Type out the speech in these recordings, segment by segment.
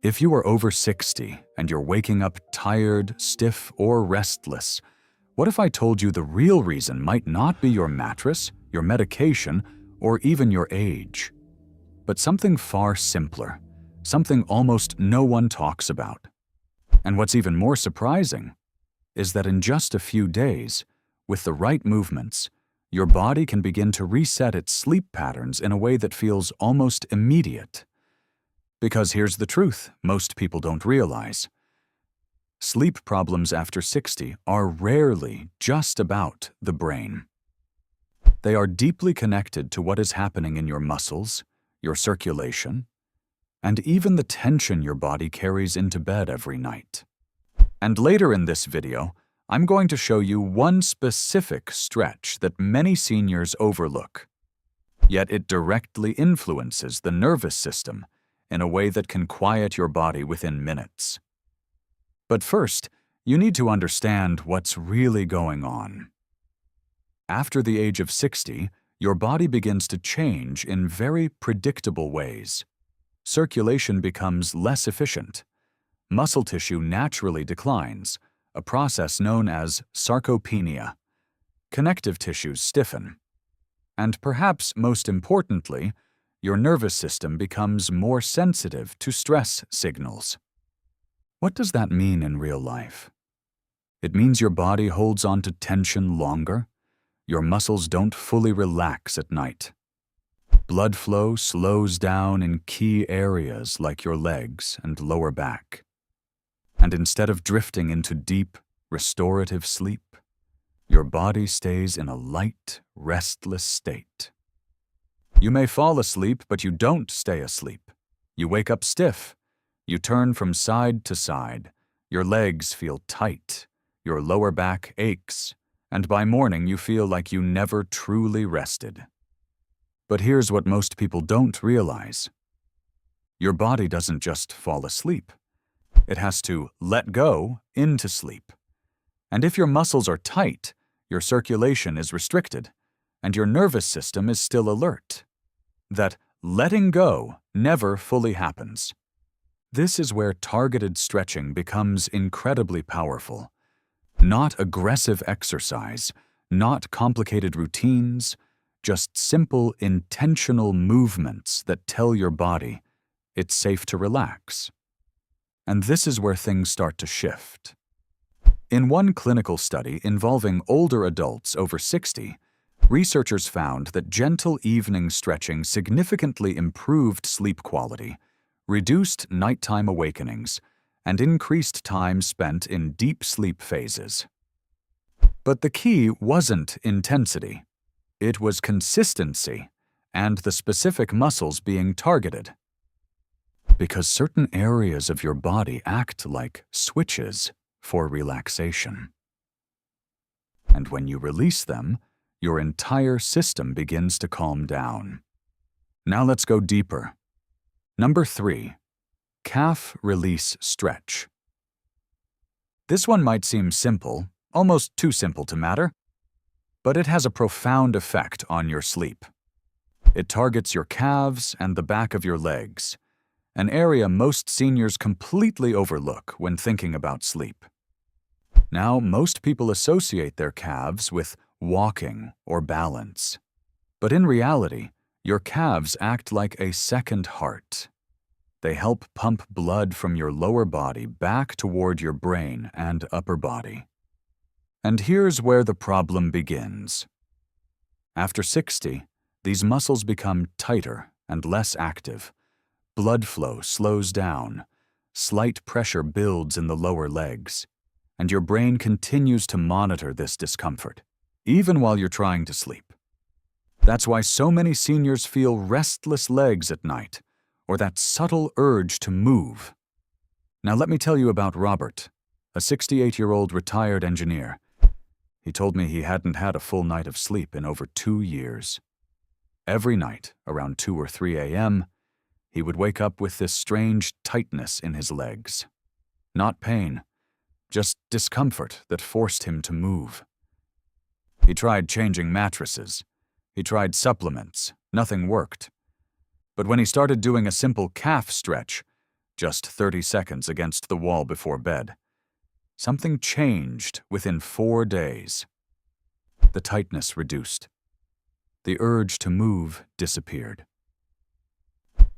If you are over 60 and you're waking up tired, stiff, or restless, what if I told you the real reason might not be your mattress, your medication, or even your age, but something far simpler, something almost no one talks about? And what's even more surprising is that in just a few days, with the right movements, your body can begin to reset its sleep patterns in a way that feels almost immediate. Because here's the truth most people don't realize. Sleep problems after 60 are rarely just about the brain. They are deeply connected to what is happening in your muscles, your circulation, and even the tension your body carries into bed every night. And later in this video, I'm going to show you one specific stretch that many seniors overlook. Yet it directly influences the nervous system in a way that can quiet your body within minutes. But first, you need to understand what's really going on. After the age of 60, your body begins to change in very predictable ways. Circulation becomes less efficient. Muscle tissue naturally declines, a process known as sarcopenia. Connective tissues stiffen. And perhaps most importantly, your nervous system becomes more sensitive to stress signals. What does that mean in real life? It means your body holds on to tension longer. Your muscles don't fully relax at night. Blood flow slows down in key areas like your legs and lower back. And instead of drifting into deep, restorative sleep, your body stays in a light, restless state. You may fall asleep, but you don't stay asleep. You wake up stiff. You turn from side to side. Your legs feel tight. Your lower back aches. And by morning, you feel like you never truly rested. But here's what most people don't realize. Your body doesn't just fall asleep. It has to let go into sleep. And if your muscles are tight, your circulation is restricted, and your nervous system is still alert. That letting go never fully happens. This is where targeted stretching becomes incredibly powerful. Not aggressive exercise, not complicated routines, just simple, intentional movements that tell your body it's safe to relax. And this is where things start to shift. In one clinical study involving older adults over 60, researchers found that gentle evening stretching significantly improved sleep quality, reduced nighttime awakenings, and increased time spent in deep sleep phases. But the key wasn't intensity. It was consistency and the specific muscles being targeted. Because certain areas of your body act like switches for relaxation. And when you release them, your entire system begins to calm down. Now let's go deeper. Number 3, calf release stretch. This one might seem simple, almost too simple to matter, but it has a profound effect on your sleep. It targets your calves and the back of your legs, an area most seniors completely overlook when thinking about sleep. Now, most people associate their calves with walking or balance. But in reality, your calves act like a second heart. They help pump blood from your lower body back toward your brain and upper body. And here's where the problem begins. After 60, these muscles become tighter and less active. Blood flow slows down. Slight pressure builds in the lower legs. And your brain continues to monitor this discomfort, even while you're trying to sleep. That's why so many seniors feel restless legs at night, or that subtle urge to move. Now let me tell you about Robert, a 68-year-old retired engineer. He told me he hadn't had a full night of sleep in over 2 years. Every night, around 2 or 3 a.m., he would wake up with this strange tightness in his legs. Not pain, just discomfort that forced him to move. He tried changing mattresses. He tried supplements. Nothing worked. But when he started doing a simple calf stretch, just 30 seconds against the wall before bed. Something changed within 4 days. The tightness reduced. The urge to move disappeared.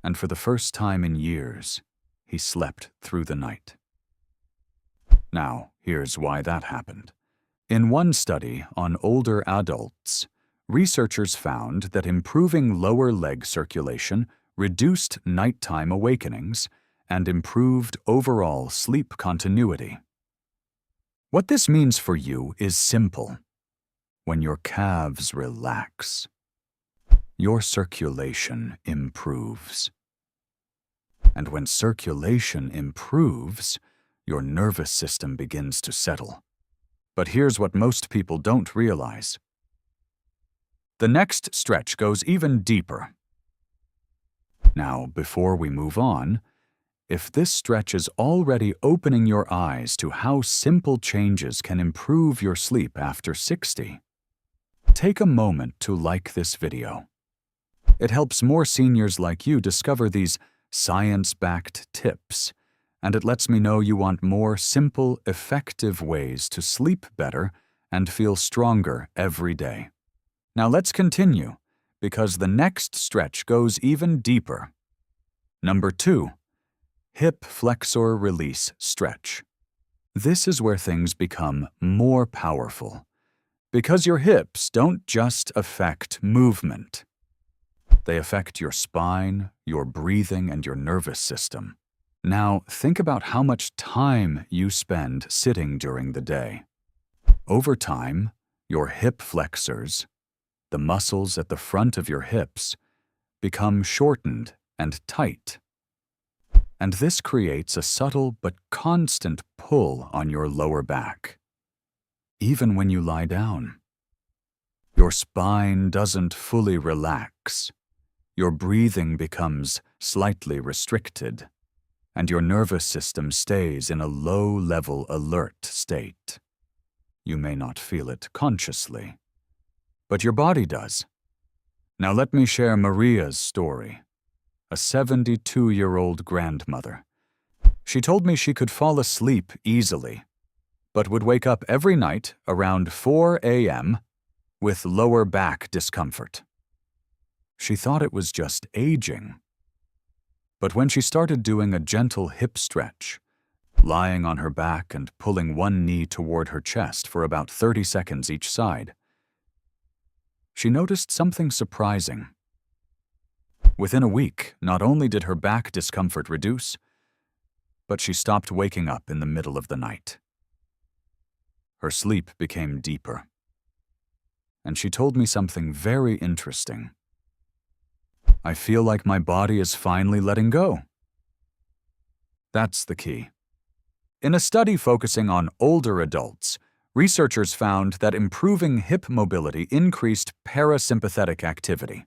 And for the first time in years, he slept through the night. Now, here's why that happened. In one study on older adults, researchers found that improving lower leg circulation reduced nighttime awakenings and improved overall sleep continuity. What this means for you is simple. When your calves relax, your circulation improves. And when circulation improves, your nervous system begins to settle. But here's what most people don't realize. The next stretch goes even deeper. Now, before we move on, if this stretch is already opening your eyes to how simple changes can improve your sleep after 60, take a moment to like this video. It helps more seniors like you discover these science-backed tips, and it lets me know you want more simple, effective ways to sleep better and feel stronger every day. Now let's continue, because the next stretch goes even deeper. Number 2, hip flexor release stretch. This is where things become more powerful, because your hips don't just affect movement. They affect your spine, your breathing, and your nervous system. Now, think about how much time you spend sitting during the day. Over time, your hip flexors, the muscles at the front of your hips, become shortened and tight. And this creates a subtle but constant pull on your lower back. Even when you lie down, your spine doesn't fully relax. Your breathing becomes slightly restricted, and your nervous system stays in a low-level alert state. You may not feel it consciously, but your body does. Now let me share Maria's story, a 72-year-old grandmother. She told me she could fall asleep easily, but would wake up every night around 4 a.m. with lower back discomfort. She thought it was just aging. But when she started doing a gentle hip stretch, lying on her back and pulling one knee toward her chest for about 30 seconds each side, she noticed something surprising. Within a week, not only did her back discomfort reduce, but she stopped waking up in the middle of the night. Her sleep became deeper. And she told me something very interesting. I feel like my body is finally letting go. That's the key. In a study focusing on older adults, researchers found that improving hip mobility increased parasympathetic activity,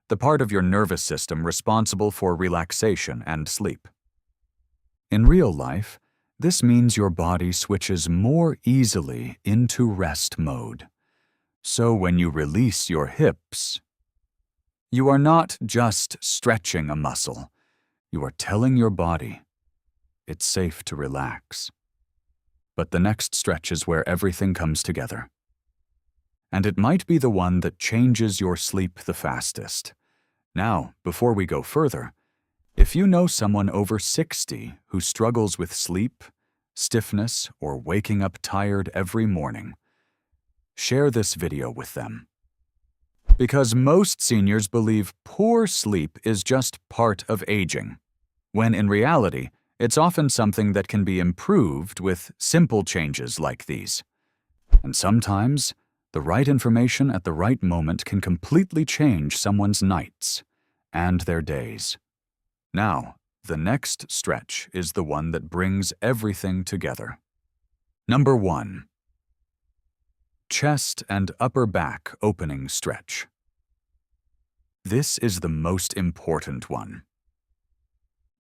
the part of your nervous system responsible for relaxation and sleep. In real life, this means your body switches more easily into rest mode. So when you release your hips, you are not just stretching a muscle. You are telling your body it's safe to relax. But the next stretch is where everything comes together. And it might be the one that changes your sleep the fastest. Now, before we go further, if you know someone over 60 who struggles with sleep, stiffness, or waking up tired every morning, share this video with them. Because most seniors believe poor sleep is just part of aging, when in reality, it's often something that can be improved with simple changes like these. And sometimes, the right information at the right moment can completely change someone's nights and their days. Now, the next stretch is the one that brings everything together. Number 1. Chest and upper back opening stretch. This is the most important one,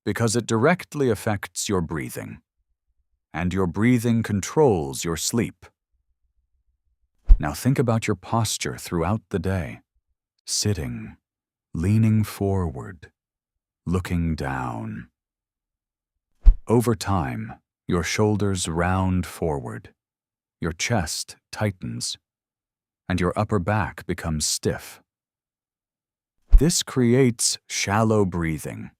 because it directly affects your breathing, and your breathing controls your sleep. Now think about your posture throughout the day, sitting, leaning forward, looking down. Over time, your shoulders round forward, your chest tightens, and your upper back becomes stiff. This creates shallow breathing,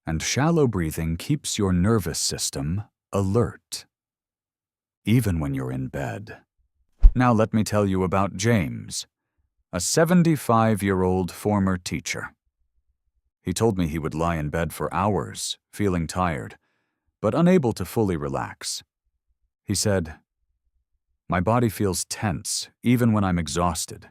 and shallow breathing keeps your nervous system alert, even when you're in bed. Now let me tell you about James, a 75-year-old former teacher. He told me he would lie in bed for hours, feeling tired, but unable to fully relax. He said, "My body feels tense even when I'm exhausted."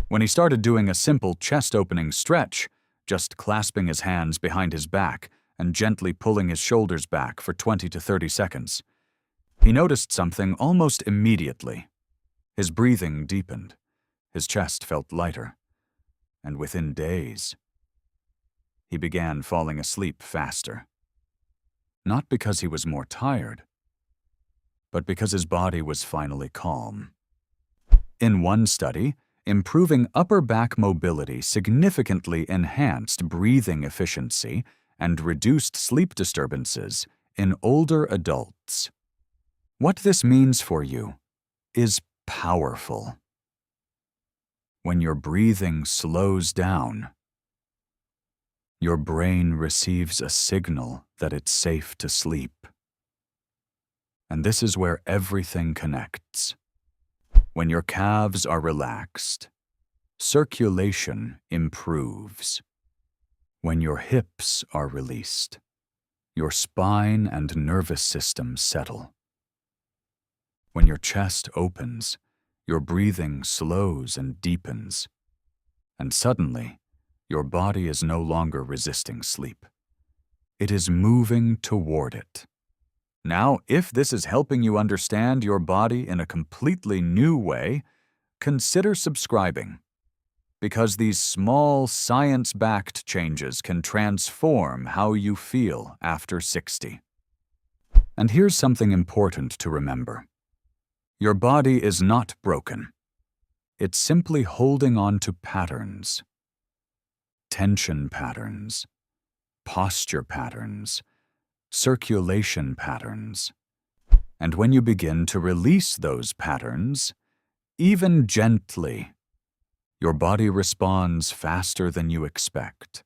When he started doing a simple chest-opening stretch, just clasping his hands behind his back and gently pulling his shoulders back for 20 to 30 seconds, he noticed something almost immediately. His breathing deepened, his chest felt lighter, and within days, he began falling asleep faster. Not because he was more tired, but because his body was finally calm. In one study, improving upper back mobility significantly enhanced breathing efficiency and reduced sleep disturbances in older adults. What this means for you is powerful. When your breathing slows down, your brain receives a signal that it's safe to sleep. And this is where everything connects. When your calves are relaxed, circulation improves. When your hips are released, your spine and nervous system settle. When your chest opens, your breathing slows and deepens. And suddenly, your body is no longer resisting sleep. It is moving toward it. Now, if this is helping you understand your body in a completely new way, consider subscribing, because these small science-backed changes can transform how you feel after 60. And here's something important to remember. Your body is not broken. It's simply holding on to patterns. Tension patterns, posture patterns, circulation patterns. And when you begin to release those patterns, even gently, your body responds faster than you expect.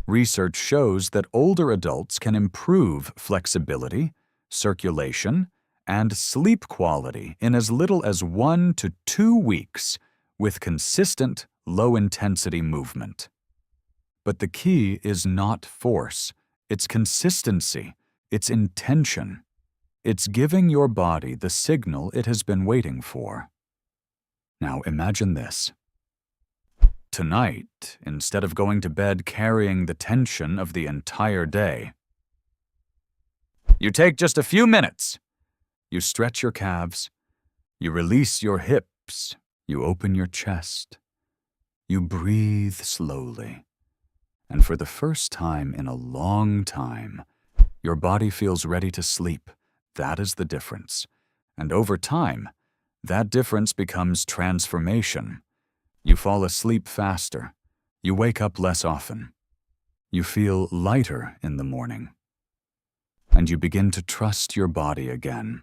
Research shows that older adults can improve flexibility, circulation, and sleep quality in as little as 1 to 2 weeks with consistent, low-intensity movement. But the key is not force, it's consistency. It's intention. It's giving your body the signal it has been waiting for. Now imagine this. Tonight, instead of going to bed carrying the tension of the entire day, you take just a few minutes. You stretch your calves. You release your hips. You open your chest. You breathe slowly. And for the first time in a long time, your body feels ready to sleep. That is the difference. And over time, that difference becomes transformation. You fall asleep faster. You wake up less often. You feel lighter in the morning. And you begin to trust your body again.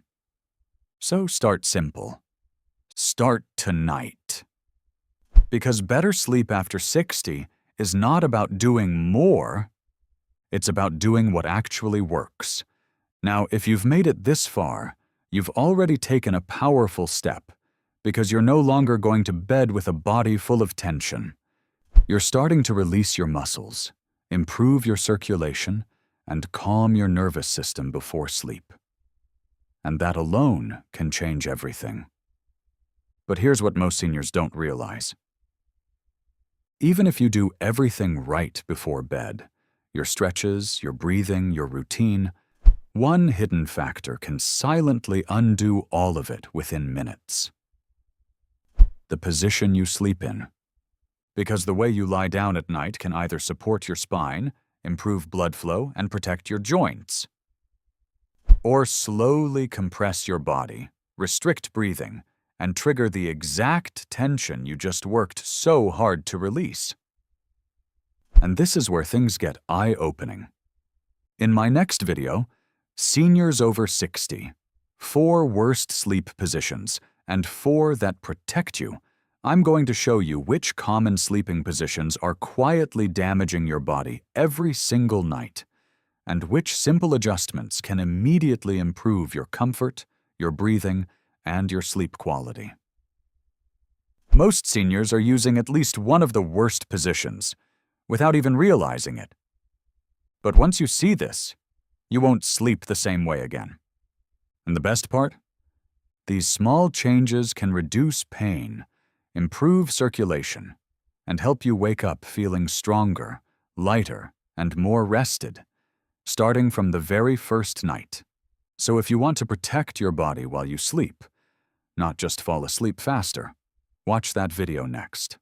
So start simple. Start tonight. Because better sleep after 60 is not about doing more. It's about doing what actually works. Now, if you've made it this far, you've already taken a powerful step, because you're no longer going to bed with a body full of tension. You're starting to release your muscles, improve your circulation, and calm your nervous system before sleep. And that alone can change everything. But here's what most seniors don't realize. Even if you do everything right before bed, your stretches, your breathing, your routine, one hidden factor can silently undo all of it within minutes. The position you sleep in. Because the way you lie down at night can either support your spine, improve blood flow, and protect your joints, or slowly compress your body, restrict breathing, and trigger the exact tension you just worked so hard to release. And this is where things get eye-opening. In my next video, Seniors Over 60, 4 Worst Sleep Positions and 4 that protect you, I'm going to show you which common sleeping positions are quietly damaging your body every single night, and which simple adjustments can immediately improve your comfort, your breathing, and your sleep quality. Most seniors are using at least one of the worst positions, without even realizing it. But once you see this, you won't sleep the same way again. And the best part? These small changes can reduce pain, improve circulation, and help you wake up feeling stronger, lighter, and more rested, starting from the very first night. So if you want to protect your body while you sleep, not just fall asleep faster, watch that video next.